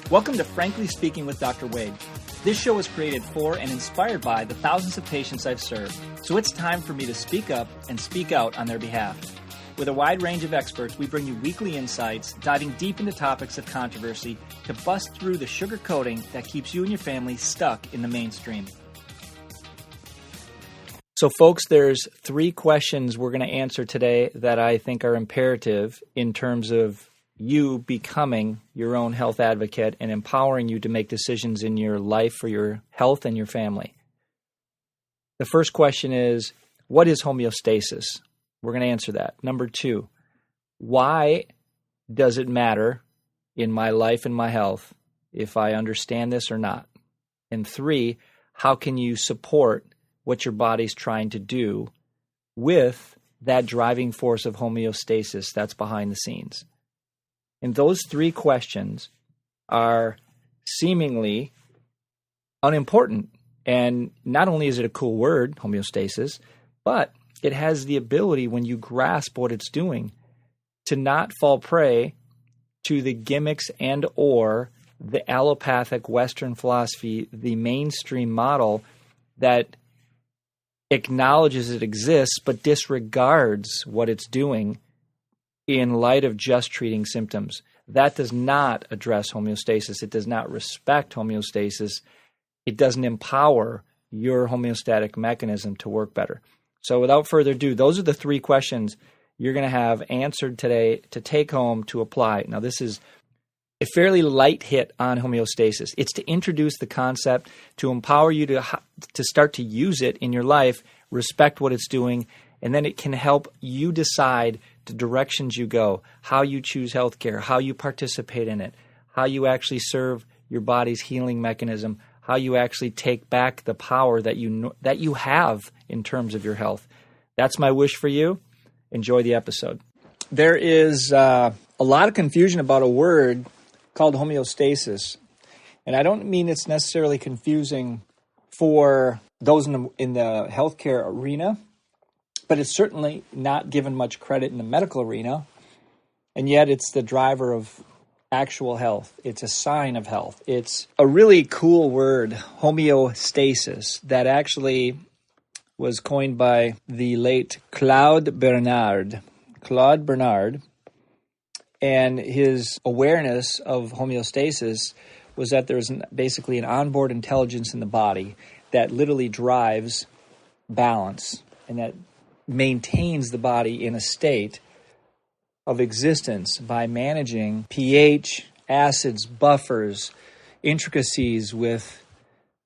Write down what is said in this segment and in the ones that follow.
Welcome to Frankly Speaking with Dr. Wade. This show was created for and inspired by the thousands of patients I've served, so it's time for me to speak up and speak out on their behalf. With a wide range of experts, we bring you weekly insights, diving deep into topics of controversy to bust through the sugar coating that keeps you and your family stuck in the mainstream. So folks, there's 3 questions we're going to answer today that I think are imperative in terms of you becoming your own health advocate and empowering you to make decisions in your life for your health and your family. The first question is, what is homeostasis? We're going to answer that. Number 2, why does it matter in my life and my health if I understand this or not? And 3, how can you support what your body's trying to do with that driving force of homeostasis that's behind the scenes? And those 3 questions are seemingly unimportant. And not only is it a cool word, homeostasis, but it has the ability, when you grasp what it's doing, to not fall prey to the gimmicks and or the allopathic Western philosophy, the mainstream model that acknowledges it exists but disregards what it's doing in light of just treating symptoms. That does not address homeostasis. It does not respect homeostasis. It doesn't empower your homeostatic mechanism to work better. So without further ado, those are the 3 questions you're going to have answered today to take home to apply. Now, this is a fairly light hit on homeostasis. It's to introduce the concept, to empower you to start to use it in your life, respect what it's doing, and then it can help you decide the directions you go, how you choose healthcare, how you participate in it, how you actually serve your body's healing mechanism, how you actually take back the power that you have in terms of your health. That's my wish for you. Enjoy the episode. There is a lot of confusion about a word called homeostasis. And I don't mean it's necessarily confusing for those in the healthcare arena, but it's certainly not given much credit in the medical arena, and yet it's the driver of actual health. It's a sign of health. It's a really cool word, homeostasis, that actually was coined by the late Claude Bernard, and his awareness of homeostasis was that there's basically an onboard intelligence in the body that literally drives balance and that maintains the body in a state of existence by managing pH, acids, buffers, intricacies with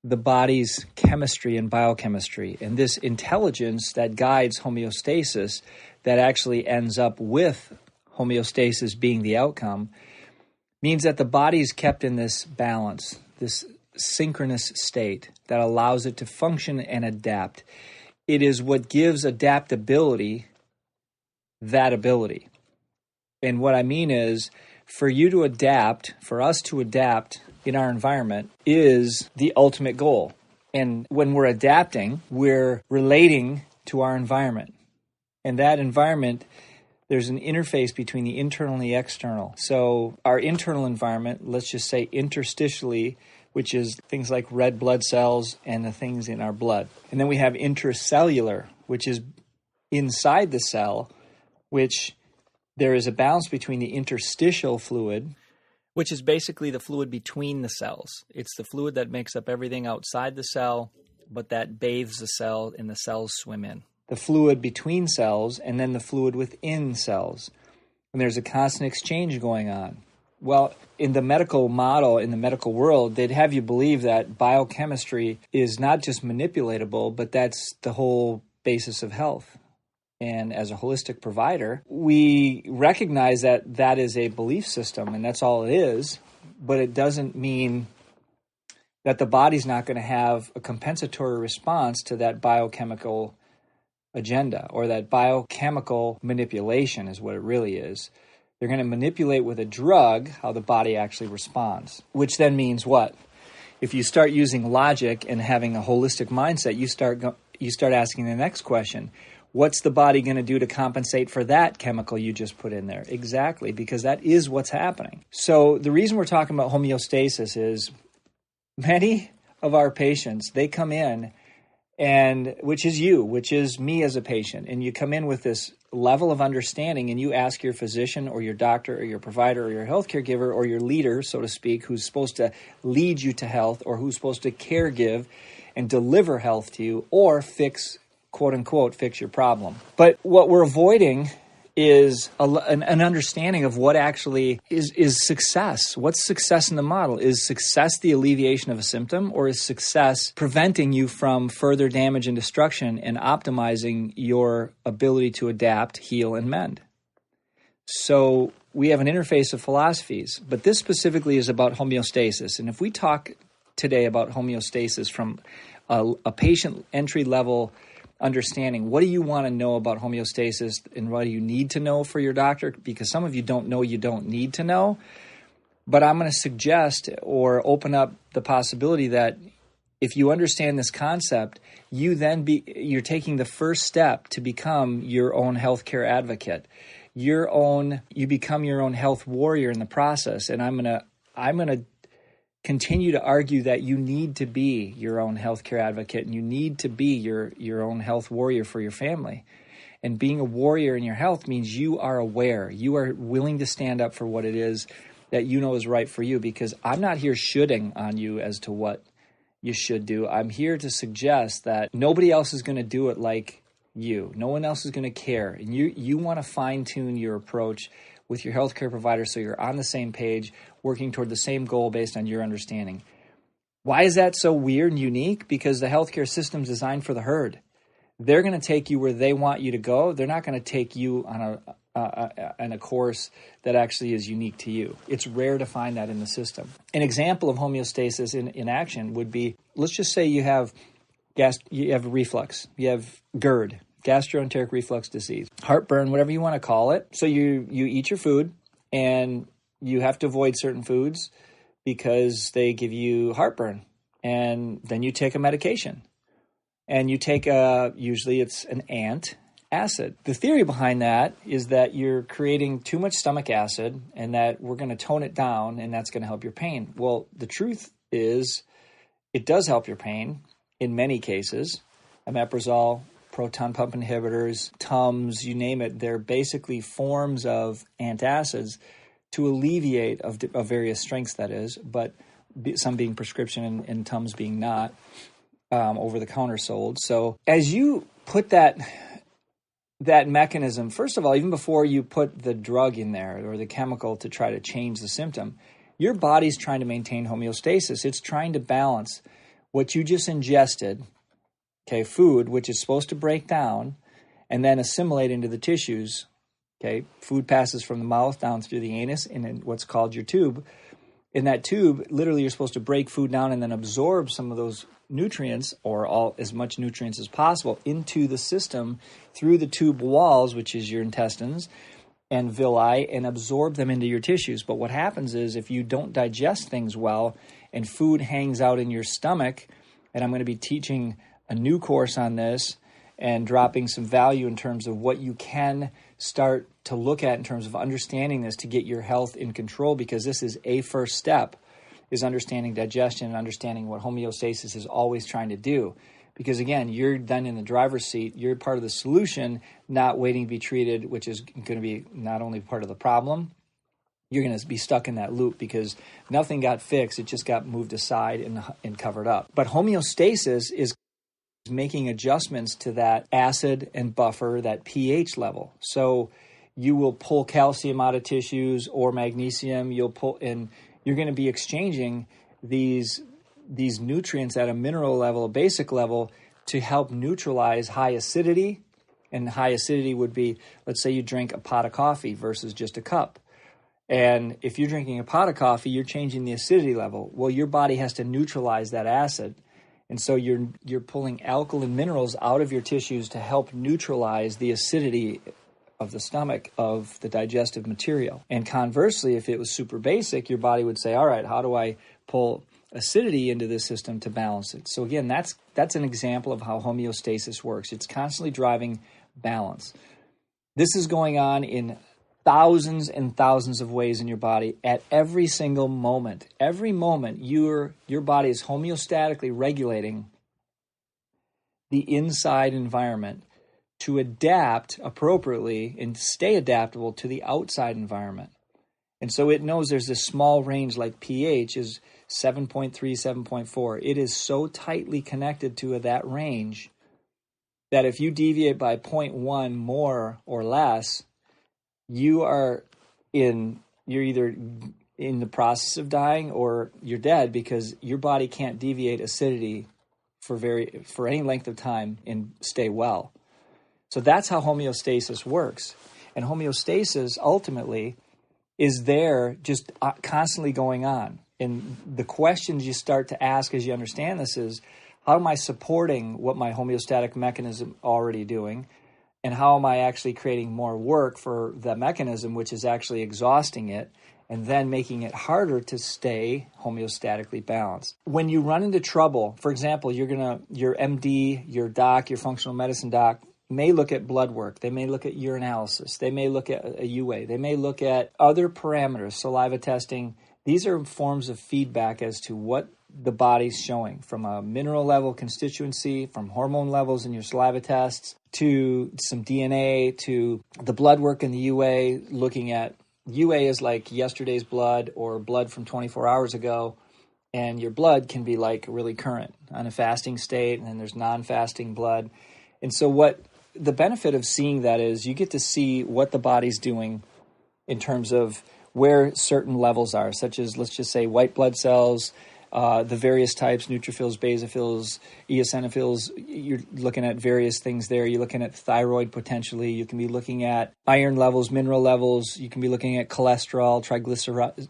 the body's chemistry and biochemistry. And this intelligence that guides homeostasis, that actually ends up with homeostasis being the outcome, means that the body is kept in this balance, this synchronous state that allows it to function and adapt. It is what gives adaptability that ability. And what I mean is, for you to adapt, for us to adapt in our environment is the ultimate goal. And when we're adapting, we're relating to our environment. And that environment, there's an interface between the internal and the external. So our internal environment, let's just say interstitially, which is things like red blood cells and the things in our blood. And then we have intracellular, which is inside the cell, which there is a balance between the interstitial fluid, which is basically the fluid between the cells. It's the fluid that makes up everything outside the cell, but that bathes the cell and the cells swim in. The fluid between cells and then the fluid within cells. And there's a constant exchange going on. Well, in the medical model, in the medical world, they'd have you believe that biochemistry is not just manipulatable, but that's the whole basis of health. And as a holistic provider, we recognize that that is a belief system, and that's all it is, but it doesn't mean that the body's not going to have a compensatory response to that biochemical agenda, or that biochemical manipulation is what it really is. They're going to manipulate with a drug how the body actually responds, which then means what? If you start using logic and having a holistic mindset, you start asking the next question. What's the body going to do to compensate for that chemical you just put in there? Exactly, because that is what's happening. So the reason we're talking about homeostasis is many of our patients, they come in, and which is me as a patient, and you come in with this level of understanding, and you ask your physician or your doctor or your provider or your healthcare giver or your leader, so to speak, who's supposed to lead you to health or who's supposed to care give and deliver health to you or fix, quote unquote, fix your problem. But what we're avoiding is an understanding of what actually is success. What's success in the model? Is success the alleviation of a symptom, or is success preventing you from further damage and destruction and optimizing your ability to adapt, heal, and mend? So we have an interface of philosophies, but this specifically is about homeostasis. And if we talk today about homeostasis from a patient entry-level understanding, what do you want to know about homeostasis and what do you need to know for your doctor? Because some of you don't know you don't need to know. But I'm going to suggest or open up the possibility that if you understand this concept, you're taking the first step to become your own healthcare advocate. You become your own health warrior in the process. And I'm going to continue to argue that you need to be your own healthcare advocate and you need to be your own health warrior for your family. And being a warrior in your health means you are aware. You are willing to stand up for what it is that you know is right for you, because I'm not here shooting on you as to what you should do. I'm here to suggest that nobody else is going to do it like you. No one else is going to care. And you want to fine-tune your approach with your healthcare provider so you're on the same page, working toward the same goal based on your understanding. Why is that so weird and unique? Because the healthcare system is designed for the herd. They're going to take you where they want you to go. They're not going to take you on a course that actually is unique to you. It's rare to find that in the system. An example of homeostasis in action would be, let's just say you have reflux, you have GERD, gastroenteric reflux disease, heartburn, whatever you want to call it. So you eat your food, and you have to avoid certain foods because they give you heartburn. And then you take a medication. And you take usually it's an antacid. The theory behind that is that you're creating too much stomach acid and that we're going to tone it down and that's going to help your pain. Well, the truth is it does help your pain in many cases. Omeprazole, proton pump inhibitors, Tums, you name it, they're basically forms of antacids to alleviate of various strengths, that is, but some being prescription and Tums being not, over-the-counter sold. So as you put that mechanism, first of all, even before you put the drug in there or the chemical to try to change the symptom, your body's trying to maintain homeostasis. It's trying to balance what you just ingested, okay, food, which is supposed to break down and then assimilate into the tissues. Okay, food passes from the mouth down through the anus and in what's called your tube. In that tube, literally, you're supposed to break food down and then absorb some of those nutrients, or as much nutrients as possible, into the system through the tube walls, which is your intestines and villi, and absorb them into your tissues. But what happens is if you don't digest things well and food hangs out in your stomach, and I'm going to be teaching a new course on this and dropping some value in terms of what you can start to look at in terms of understanding this to get your health in control, because this is a first step, is understanding digestion and understanding what homeostasis is always trying to do. Because again, you're then in the driver's seat, you're part of the solution, not waiting to be treated, which is going to be not only part of the problem, you're going to be stuck in that loop because nothing got fixed, it just got moved aside and covered up. But homeostasis is making adjustments to that acid and buffer, that pH level. So you will pull calcium out of tissues or magnesium, you're going to be exchanging these nutrients at a mineral level, a basic level, to help neutralize high acidity. And high acidity would be, let's say you drink a pot of coffee versus just a cup. And if you're drinking a pot of coffee, you're changing the acidity level. Well, your body has to neutralize that acid. And so you're pulling alkaline minerals out of your tissues to help neutralize the acidity of the stomach, of the digestive material. And conversely, if it was super basic, your body would say, all right, how do I pull acidity into this system to balance it? So again, that's an example of how homeostasis works. It's constantly driving balance. This is going on in thousands and thousands of ways in your body at every single moment. Every moment, your body is homeostatically regulating the inside environment to adapt appropriately and stay adaptable to the outside environment. And so it knows there's this small range like pH is 7.3, 7.4. It is so tightly connected to that range that if you deviate by 0.1 more or less, you're either in the process of dying or you're dead, because your body can't deviate acidity for any length of time and stay well. So that's how homeostasis works. And homeostasis ultimately is there just constantly going on. And the questions you start to ask as you understand this is, how am I supporting what my homeostatic mechanism already doing? And how am I actually creating more work for the mechanism, which is actually exhausting it, and then making it harder to stay homeostatically balanced? When you run into trouble, for example, your MD, your doc, your functional medicine doc may look at blood work. They may look at urinalysis. They may look at a UA. They may look at other parameters, saliva testing. These are forms of feedback as to what the body's showing, from a mineral level constituency, from hormone levels in your saliva tests, to some DNA, to the blood work in the UA, looking at UA is like yesterday's blood or blood from 24 hours ago, and your blood can be like really current on a fasting state, and then there's non-fasting blood. And so what the benefit of seeing that is you get to see what the body's doing in terms of where certain levels are, such as, let's just say, white blood cells, the various types, neutrophils, basophils, eosinophils. You're looking at various things there. You're looking at thyroid potentially. You can be looking at iron levels, mineral levels. You can be looking at cholesterol,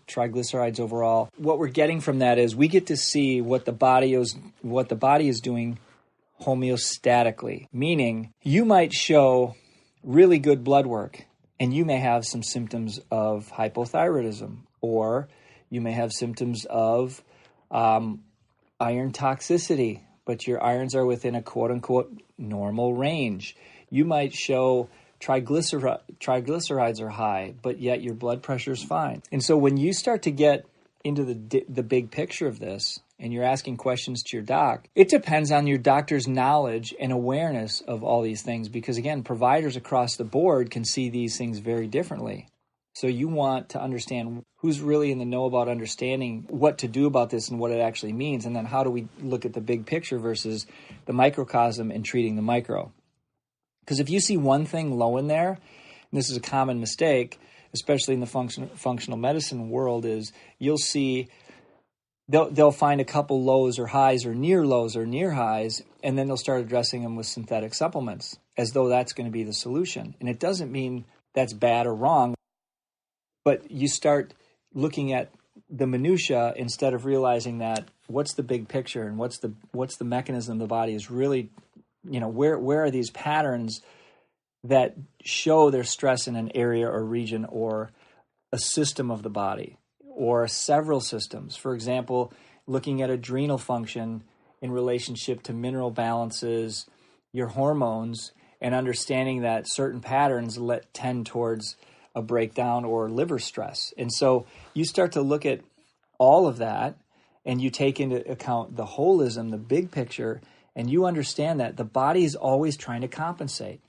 triglycerides overall. What we're getting from that is we get to see what the body is doing homeostatically, meaning you might show really good blood work and you may have some symptoms of hypothyroidism, or you may have symptoms of iron toxicity, but your irons are within a quote-unquote normal range. You might show triglycerides are high, but yet your blood pressure is fine. And so when you start to get into the big picture of this, and you're asking questions to your doc, it depends on your doctor's knowledge and awareness of all these things, because again, providers across the board can see these things very differently. So you want to understand who's really in the know about understanding what to do about this and what it actually means, and then how do we look at the big picture versus the microcosm and treating the micro. Because if you see one thing low in there, and this is a common mistake, especially in the functional medicine world, is you'll see they'll find a couple lows or highs or near lows or near highs, and then they'll start addressing them with synthetic supplements as though that's going to be the solution. And it doesn't mean that's bad or wrong, but you start looking at the minutia instead of realizing that what's the big picture and what's the mechanism of the body is really, where are these patterns that show their stress in an area or region or a system of the body or several systems. For example, looking at adrenal function in relationship to mineral balances, your hormones, and understanding that certain patterns tend towards a breakdown or liver stress. And so you start to look at all of that, and you take into account the holism, the big picture, and you understand that the body is always trying to compensate.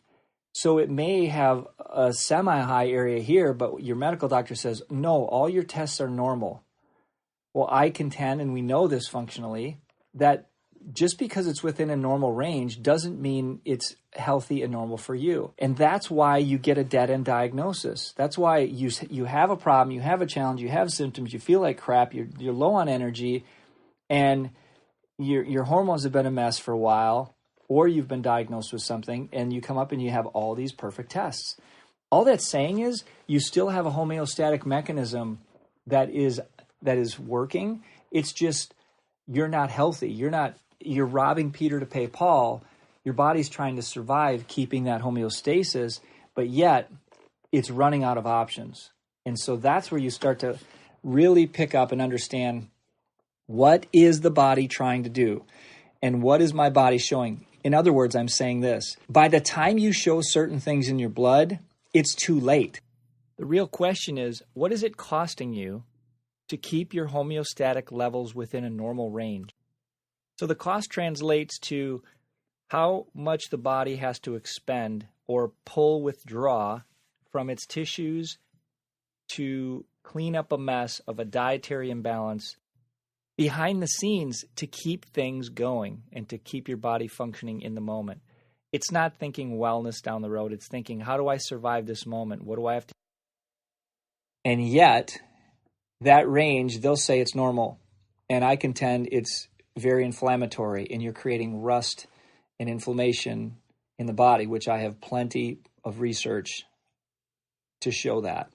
So it may have a semi-high area here, but your medical doctor says, no, all your tests are normal. Well, I contend, and we know this functionally, that just because it's within a normal range doesn't mean it's healthy and normal for you. And that's why you get a dead-end diagnosis. That's why you have a problem, you have a challenge, you have symptoms, you feel like crap, you're low on energy, and your hormones have been a mess for a while, or you've been diagnosed with something, and you come up and you have all these perfect tests. All that's saying is you still have a homeostatic mechanism that is working. It's just you're not healthy. You're robbing Peter to pay Paul. Your body's trying to survive, keeping that homeostasis, but yet it's running out of options. And so that's where you start to really pick up and understand, what is the body trying to do? And what is my body showing? In other words, I'm saying this. By the time you show certain things in your blood, it's too late. The real question is, what is it costing you to keep your homeostatic levels within a normal range? So the cost translates to how much the body has to expend or withdraw from its tissues to clean up a mess of a dietary imbalance behind the scenes to keep things going and to keep your body functioning in the moment. It's not thinking wellness down the road. It's thinking, how do I survive this moment? What do I have to? And yet, that range, they'll say it's normal. And I contend it's very inflammatory, and you're creating rust and inflammation in the body, which I have plenty of research to show that.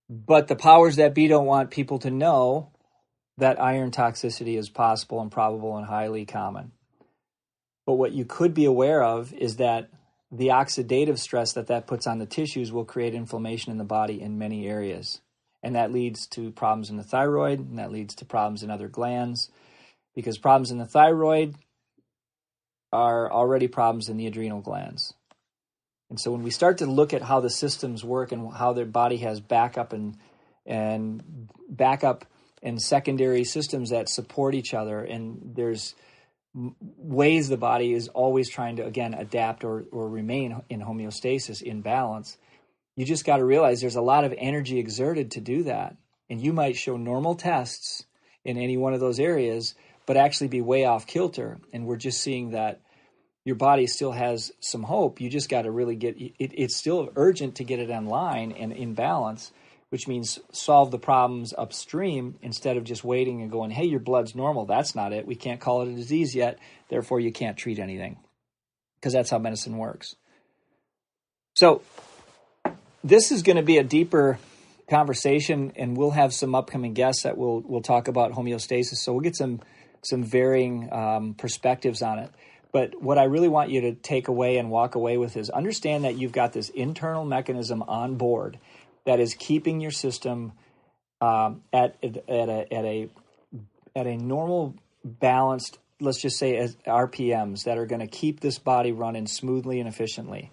But the powers that be don't want people to know that iron toxicity is possible and probable and highly common. But what you could be aware of is that the oxidative stress that puts on the tissues will create inflammation in the body in many areas. And that leads to problems in the thyroid, and that leads to problems in other glands, because problems in the thyroid are already problems in the adrenal glands. And so when we start to look at how the systems work and how their body has backup and secondary systems that support each other, and there's ways the body is always trying to, again, adapt or remain in homeostasis, in balance, you just got to realize there's a lot of energy exerted to do that. And you might show normal tests in any one of those areas, but actually be way off kilter. And we're just seeing that your body still has some hope. You just got to really get it. It's still urgent to get it in line and in balance, which means solve the problems upstream instead of just waiting and going, hey, your blood's normal. That's not it. We can't call it a disease yet. Therefore, you can't treat anything, because that's how medicine works. So this is going to be a deeper conversation, and we'll have some upcoming guests that we'll talk about homeostasis. So we'll get some varying perspectives on it. But what I really want you to take away and walk away with is understand that you've got this internal mechanism on board that is keeping your system at a normal, balanced, let's just say, as RPMs that are going to keep this body running smoothly and efficiently.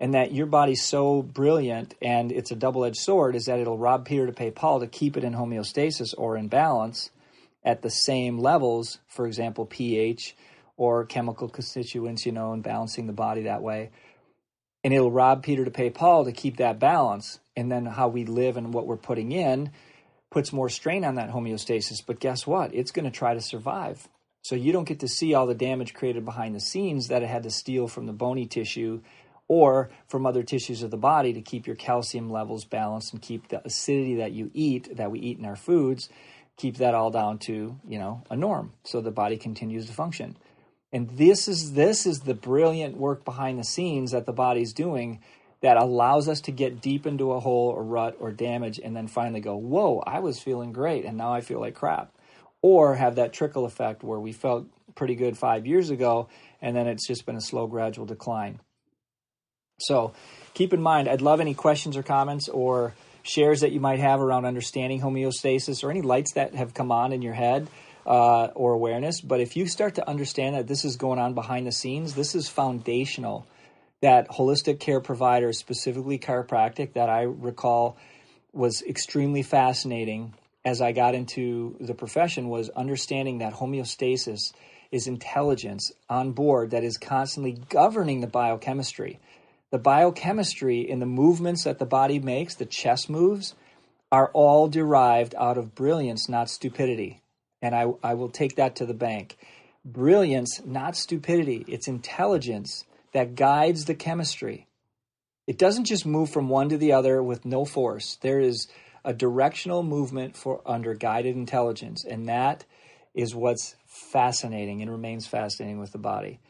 And that your body's so brilliant, and it's a double-edged sword, is that it'll rob Peter to pay Paul to keep it in homeostasis or in balance at the same levels, for example, pH or chemical constituents, and balancing the body that way. And it'll rob Peter to pay Paul to keep that balance. And then how we live and what we're putting in puts more strain on that homeostasis. But guess what? It's going to try to survive. So you don't get to see all the damage created behind the scenes that it had to steal from the bony tissue or from other tissues of the body to keep your calcium levels balanced and keep the acidity that we eat in our foods, keep that all down to, a norm, so the body continues to function. And this is the brilliant work behind the scenes that the body's doing that allows us to get deep into a hole or rut or damage and then finally go, whoa, I was feeling great and now I feel like crap. Or have that trickle effect where we felt pretty good 5 years ago and then it's just been a slow, gradual decline. So keep in mind, I'd love any questions or comments or shares that you might have around understanding homeostasis or any lights that have come on in your head. Or awareness. But if you start to understand that this is going on behind the scenes, this is foundational. That holistic care provider, specifically chiropractic, that I recall was extremely fascinating as I got into the profession, was understanding that homeostasis is intelligence on board that is constantly governing the biochemistry. The biochemistry in the movements that the body makes, the chess moves, are all derived out of brilliance, not stupidity. And I will take that to the bank. Brilliance, not stupidity. It's intelligence that guides the chemistry. It doesn't just move from one to the other with no force. There is a directional movement under guided intelligence. And that is what's fascinating and remains fascinating with the body.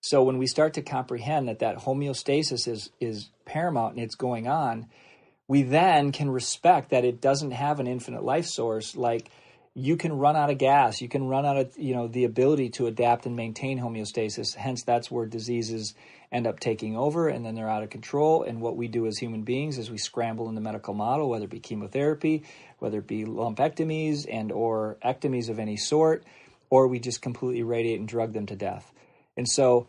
So when we start to comprehend that homeostasis is paramount and it's going on, we then can respect that it doesn't have an infinite life source. Like, you can run out of gas. You can run out of the ability to adapt and maintain homeostasis. Hence, that's where diseases end up taking over, and then they're out of control. And what we do as human beings is we scramble in the medical model, whether it be chemotherapy, whether it be lumpectomies and or ectomies of any sort, or we just completely radiate and drug them to death. And so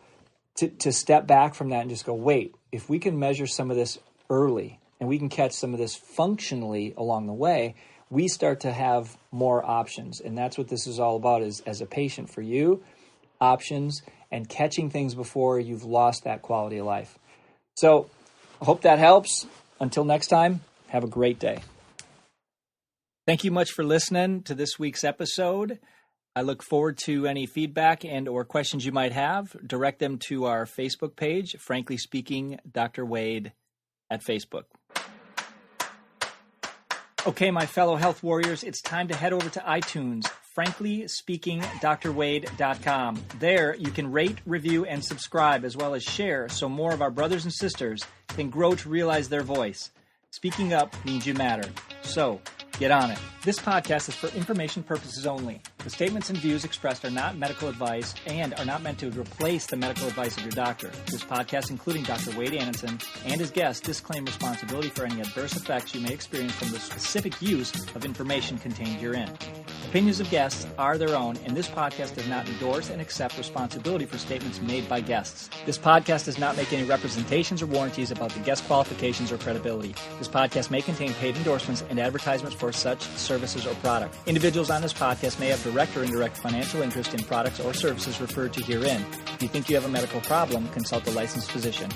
to step back from that and just go, wait, if we can measure some of this early and we can catch some of this functionally along the way, we start to have more options. And that's what this is all about, is as a patient for you, options and catching things before you've lost that quality of life. So I hope that helps. Until next time, have a great day. Thank you much for listening to this week's episode. I look forward to any feedback and or questions you might have. Direct them to our Facebook page, Frankly Speaking, Dr. Wade at Facebook. Okay, my fellow health warriors, it's time to head over to iTunes, franklyspeakingdrwade.com. There, you can rate, review, and subscribe, as well as share, so more of our brothers and sisters can grow to realize their voice. Speaking up means you matter. So, get on it. This podcast is for information purposes only. The statements and views expressed are not medical advice and are not meant to replace the medical advice of your doctor. This podcast, including Dr. Wade Annenson and his guests, disclaim responsibility for any adverse effects you may experience from the specific use of information contained herein. Opinions of guests are their own, and this podcast does not endorse and accept responsibility for statements made by guests. This podcast does not make any representations or warranties about the guest qualifications or credibility. This podcast may contain paid endorsements and advertisements for such services or product. Individuals on this podcast may have direct or indirect financial interest in products or services referred to herein. If you think you have a medical problem, consult a licensed physician.